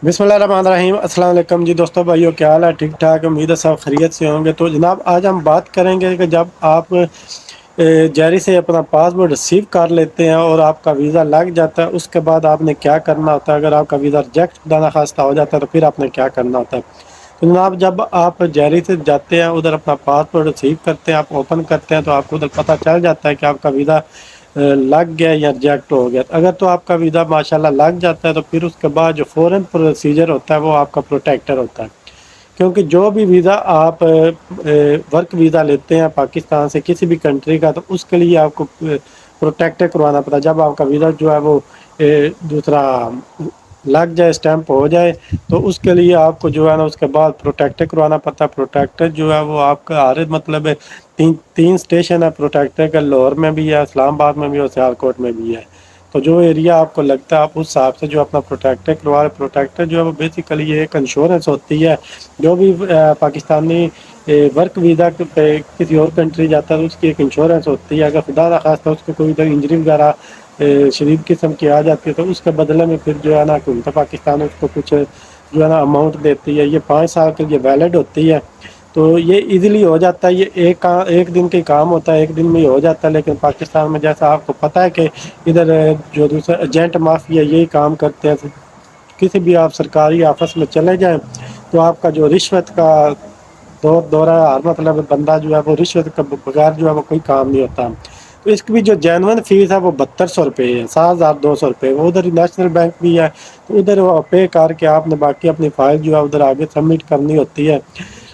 बिस्मिल्लाहिर्रहमानिर्रहीम। अस्सलाम वालेकुम जी दोस्तों, भाइयों, क्या हाल है? ठीक ठाक, उम्मीद है सब खैरियत से होंगे। तो जनाब, आज हम बात करेंगे कि जब आप जारी से अपना पासपोर्ट रिसीव कर लेते हैं और आपका वीज़ा लग जाता है, उसके बाद आपने क्या करना होता है। अगर आपका वीज़ा रिजेक्ट खुदा ना खास्ता हो जाता है तो फिर आपने क्या करना होता है। तो जनाब, जब आप जारी से जाते हैं, उधर अपना पासपोर्ट रिसीव करते हैं, आप ओपन करते हैं, तो आपको उधर पता चल जाता है कि आपका वीज़ा लग गया या रिजेक्ट हो गया। अगर तो आपका वीज़ा माशाल्लाह लग जाता है तो फिर उसके बाद जो फ़ौरन प्रोसीजर होता है वो आपका प्रोटेक्टर होता है। क्योंकि जो भी वीज़ा आप वर्क वीज़ा लेते हैं पाकिस्तान से किसी भी कंट्री का, तो उसके लिए आपको प्रोटेक्टर करवाना पड़ता है। जब आपका वीज़ा जो है वो दूसरा लग जाए, स्टैंप हो जाए, तो उसके लिए आपको जो है ना उसके बाद प्रोटेक्टर करवाना पड़ता है। प्रोटेक्टर जो है वो आपका हर मतलब तीन तीन स्टेशन है प्रोटेक्टर का। लाहौर में भी है, इस्लामाबाद में भी है और सियालकोट में भी है। तो जो एरिया आपको लगता है आप उस हिसाब से जो अपना प्रोटेक्टर करवा रहे। प्रोटेक्टर जो है वो बेसिकली ये एक इंश्योरेंस होती है। जो भी पाकिस्तानी वर्क वीज़ा पे किसी और कंट्री जाता है तो उसकी एक इंश्योरेंस होती है। अगर खुदा ना खास्ता उसको कोई इधर इंजरी वगैरह शदीद किस्म की आ जाती है तो उसके बदले में फिर जो है ना हुकूमत पाकिस्तान उसको कुछ जो है ना अमाउंट देती है। ये 5 साल के लिए वैलिड होती है। तो ये इजीली हो जाता है। ये एक दिन के काम होता है, एक दिन में ही हो जाता है। लेकिन पाकिस्तान में जैसा आपको पता है कि इधर जो दूसरा एजेंट माफिया यही काम करते हैं। किसी भी आप सरकारी ऑफिस में चले जाएं तो आपका जो रिश्वत का दौरा हर मतलब बंदा जो है वो रिश्वत का बगैर जो है वो कोई काम नहीं होता। तो इसकी भी जो जेनवन फीस है वो 7200 रुपये है, 7200 रुपये। वो उधर नेशनल बैंक भी है, तो उधर वो पे करके आपने बाकी अपनी फाइल जो है उधर आगे सबमिट करनी होती है।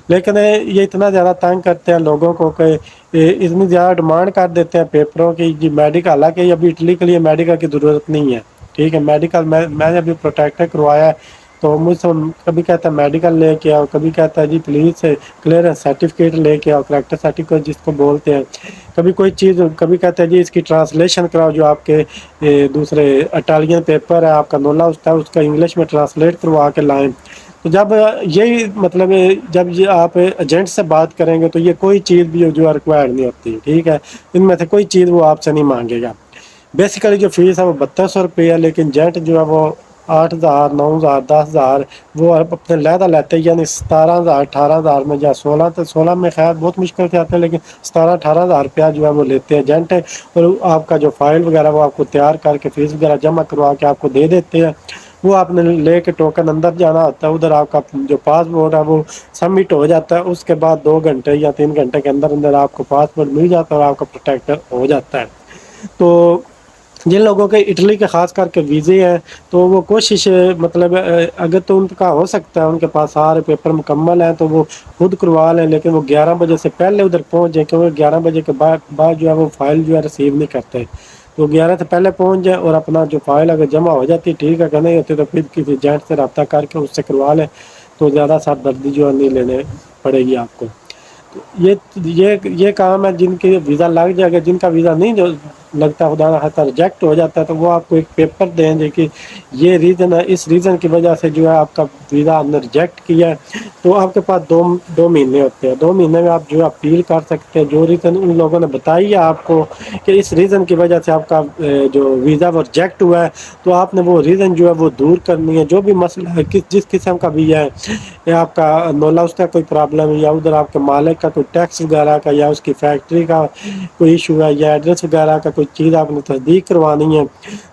लेकिन ये इतना ज़्यादा तंग करते हैं लोगों को कि इतनी ज़्यादा डिमांड कर देते हैं पेपरों की जी मेडिकल। हालांकि अभी इटली के लिए मेडिकल की ज़रूरत नहीं है, ठीक है। मेडिकल मैंने अभी प्रोटेक्टर करवाया है, तो मुझसे कभी कहता है मेडिकल लेके आओ, कभी कहता है जी प्लीज़ से क्लियरेंस सर्टिफिकेट लेके आओ, करेक्टर सर्टिफिकेट जिसको बोलते हैं। कभी कोई चीज़, कभी कहता है जी इसकी ट्रांसलेशन कराओ, जो आपके दूसरे इटालियन पेपर है आपका नोला उसका उसका इंग्लिश में ट्रांसलेट करवा के लाएं। तो जब यही मतलब जब ये आप एजेंट से बात करेंगे तो ये कोई चीज़ भी जो है रिक्वायर्ड नहीं होती, ठीक है। इनमें से कोई चीज़ वो आपसे नहीं मांगेगा। बेसिकली जो फीस है वो 7200 रुपये है, लेकिन जेंट जो है वो 8000, 9000, 10,000 वो अपने लहदा लेते हैं। यानी 17,000, 18,000 में, या 16, तो 16 में खैर बहुत मुश्किल से आते हैं, लेकिन 17-18,000 रुपया जो है वो लेते हैं जेंट। और आपका जो फाइल वगैरह वो आपको तैयार करके फीस वगैरह जमा करवा के आपको दे देते हैं। वो आपने लेके टोकन अंदर जाना होता है, उधर आपका जो पासपोर्ट है वो सबमिट हो जाता है। उसके बाद 2 घंटे या 3 घंटे के अंदर अंदर आपको पासपोर्ट मिल जाता है और आपका प्रोटेक्टर हो जाता है। तो जिन लोगों के इटली के ख़ास करके वीज़े हैं तो वो कोशिश मतलब अगर तो उनका हो सकता है उनके पास सारे पेपर मुकम्मल हैं तो वो खुद करवा लें, लेकिन वो 11 बजे से पहले उधर पहुंच जाए, क्योंकि 11 बजे के बाद जो है वो फाइल जो है रिसीव नहीं करते। तो 11 से पहले पहुंच जाए और अपना जो फाइल अगर जमा हो जाती है ठीक है, अगर नहीं होती तो फिर किसी एजेंट से रब्ता करके उससे करवा लें, तो ज़्यादा सरदर्दी जो है नहीं लेने पड़ेगी आपको। ये काम है जिनके वीज़ा लग जाएगा। जिनका वीज़ा नहीं जो लगता, खुदा ना खास्ता रिजेक्ट हो जाता है, तो वो आपको एक पेपर देंगे कि ये रीज़न है, इस रीज़न की वजह से जो है आपका वीज़ा हमने रिजेक्ट किया है। तो आपके पास दो महीने होते हैं। 2 महीने में आप जो है अपील कर सकते हैं। जो रीज़न उन लोगों ने बताई है आपको कि इस रीज़न की वजह से आपका जो वीज़ा वो रिजेक्ट हुआ है, तो आपने वो रीज़न जो है वो दूर करनी है। जो भी मसला है जिस किस्म का भी है, या आपका नोला उसका कोई प्रॉब्लम है, या उधर आपके मालिक का कोई टैक्स वगैरह का, या उसकी फैक्ट्री का कोई इशू है, या एड्रेस वगैरह का कोई चीज़ आपने तस्दीक करवानी है,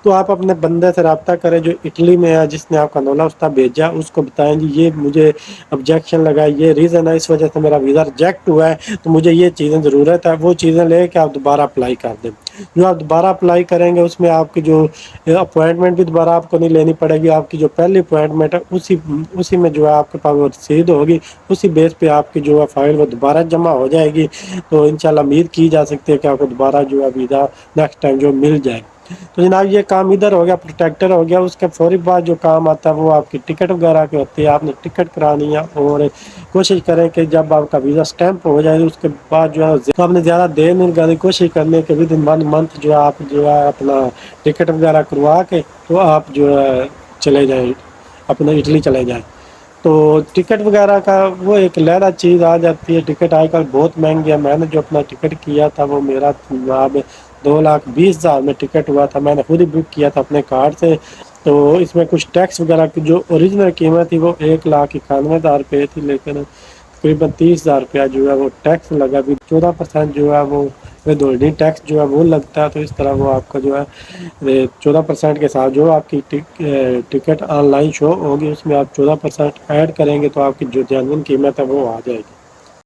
तो आप अपने बंदे से रब्ता करें जो इटली में है, जिसने आपका नोला उस्ता भेजा। उसको बताएं जी ये मुझे ऑब्जेक्शन लगा, ये रीज़न है, इस वजह से मेरा वीज़ा रिजेक्ट हुआ है, तो मुझे ये चीज़ें ज़रूरत है। वो चीज़ें ले कर आप दोबारा अप्लाई कर दें। जो आप दोबारा अप्लाई करेंगे उसमें आपकी जो अपॉइंटमेंट भी दोबारा आपको नहीं लेनी पड़ेगी। आपकी जो पहली अपॉइंटमेंट है उसी में जो है आपके पास वो रसीद होगी, उसी बेस पे आपकी जो है फाइल वो दोबारा जमा हो जाएगी। तो इंशाल्लाह उम्मीद की जा सकती है कि आपको दोबारा जो है वीज़ा नेक्स्ट टाइम जो मिल जाए। तो जनाब, ये काम इधर हो गया, प्रोटेक्टर हो गया। उसके फौरी बाद जो काम आता है वो आपकी टिकट वगैरह की होती है। आपने टिकट करानी है और कोशिश करें कि जब आपका वीज़ा स्टैंप हो जाए उसके बाद जो है तो आपने ज़्यादा देर नहीं लगानी। कोशिश करनी है कि विद इन 1 मंथ जो है आप जो है अपना टिकट वगैरह करवा के तो आप जो है चले जाएँ, अपने इटली चले जाएँ। तो टिकट वगैरह का वो एक लहदा चीज़ आ जाती है। टिकट आजकल बहुत महंगी है। मैंने जो अपना टिकट किया था वो मेरा जनाब 2,20,000 में टिकट हुआ था। मैंने खुद ही बुक किया था अपने कार्ड से। تو اس میں کچھ ٹیکس وغیرہ کی جو اوریجنل قیمت تھی وہ 1,91,000 تھی، لیکن تقریباً 30,000 جو ہے وہ ٹیکس لگا بھی 14% جو ہے وہ ودہولڈنگ ٹیکس جو ہے وہ لگتا ہے۔ تو اس طرح وہ آپ کا جو ہے 14% کے ساتھ جو آپ کی ٹکٹ آن لائن شو ہوگی اس میں آپ 14% ایڈ کریں گے تو آپ کی جو جینوئن قیمت ہے وہ آ جائے گی۔